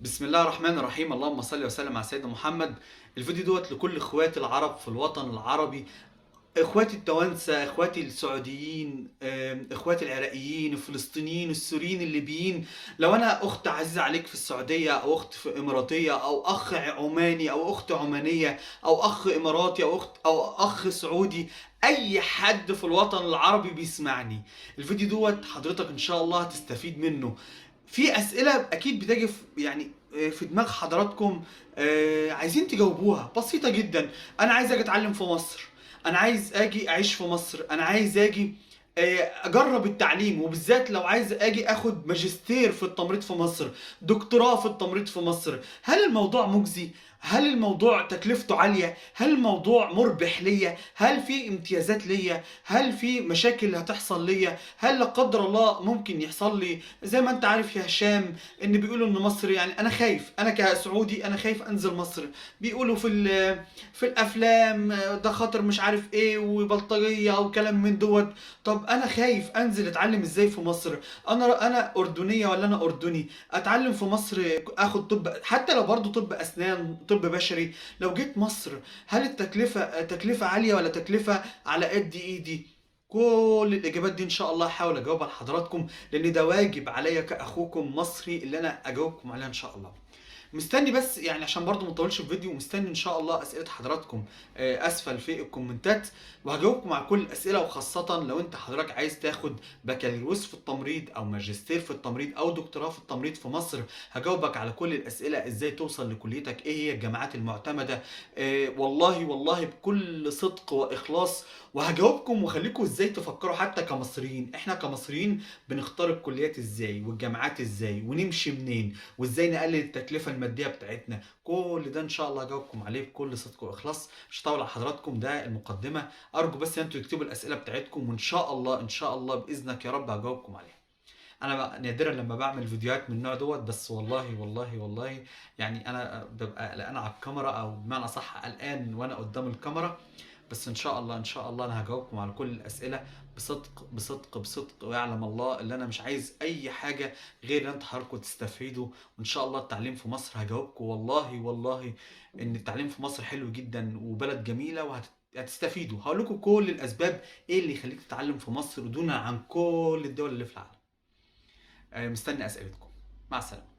بسم الله الرحمن الرحيم. اللهم صل وسلم على سيدنا محمد. الفيديو دوت لكل اخواتي العرب في الوطن العربي، اخواتي التوانسه، اخواتي السعوديين، اخواتي العراقيين، الفلسطينيين، السوريين، الليبيين. لو انا اخت عزيزه عليك في السعوديه، او اخت في اماراتيه، او اخ عماني، او اخت عمانيه، او اخ اماراتي، او اخ سعودي، اي حد في الوطن العربي بيسمعني الفيديو دوت، حضرتك ان شاء الله هتستفيد منه. في اسئله اكيد بتجي في دماغ حضراتكم، عايزين تجاوبوها، بسيطه جدا. انا عايز اجي اتعلم في مصر، انا عايز اجي اعيش في مصر، انا عايز اجي اجرب التعليم، وبالذات لو عايز اجي اخد ماجستير في التمريض في مصر، دكتوراه في التمريض في مصر. هل الموضوع مجزي؟ هل الموضوع تكلفته عالية؟ هل الموضوع مربح ليا؟ هل في امتيازات ليا؟ هل في مشاكل هتحصل ليا؟ هل لا قدر الله ممكن يحصل لي زي ما انت عارف يا هشام، ان بيقولوا ان مصر، يعني انا خايف، انا كسعودي انا خايف انزل مصر. بيقولوا في الافلام ده خاطر مش عارف ايه وبلطجيه او كلام من دوت. طب انا خايف انزل اتعلم ازاي في مصر؟ انا اردنيه ولا انا اردني؟ اتعلم في مصر، اخد طب، حتى لو برضو طب اسنان، طب بشري، لو جيت مصر هل التكلفه تكلفه عاليه ولا تكلفه على قد ايدي؟ كل الاجابات دي ان شاء الله هحاول اجاوبها لحضراتكم، لان ده واجب عليا كاخوكم مصري اللي انا اجاوبكم عليها ان شاء الله. مستني بس يعني عشان برضو ما اطولش الفيديو، مستني ان شاء الله اسئله حضراتكم اسفل في الكومنتات، وهجاوبكم على كل الاسئله. وخاصه لو انت حضرتك عايز تاخد بكالوريوس في التمريض، او ماجستير في التمريض، او دكتوراه في التمريض في مصر، هجاوبك على كل الاسئله. ازاي توصل لكليتك، ايه هي الجامعات المعتمده، والله والله بكل صدق واخلاص. وهجاوبكم واخليكم ازاي تفكروا حتى كمصريين. احنا كمصريين بنختار الكليات ازاي والجامعات ازاي ونمشي منين، وازاي نقلل التكلفه الماديه بتاعتنا. كل ده ان شاء الله هجاوبكم عليه بكل صدق واخلاص. مش هطول على حضراتكم، ده المقدمه. ارجو بس ان انتوا تكتبوا الاسئله بتاعتكم، وان شاء الله ان شاء الله باذنك يا رب هجاوبكم عليها. انا نادرا لما بعمل فيديوهات من النوع دوت، بس والله والله والله يعني انا ببقى قلقان على الكاميرا، او بمعنى صح قلقان وانا قدام الكاميرا. بس ان شاء الله ان شاء الله انا هجاوبكم على كل الاسئله بصدق بصدق بصدق، ويعلم الله اللي انا مش عايز اي حاجه غير ان انتوا حضراتكم تستفيدوا. وان شاء الله التعليم في مصر هجاوبكم والله والله ان التعليم في مصر حلو جدا وبلد جميله، هتستفيدوا. هقول لكم كل الاسباب ايه اللي يخليك تتعلم في مصر دونا عن كل الدول اللي في العالم. مستني اسئلتكم. مع السلامه.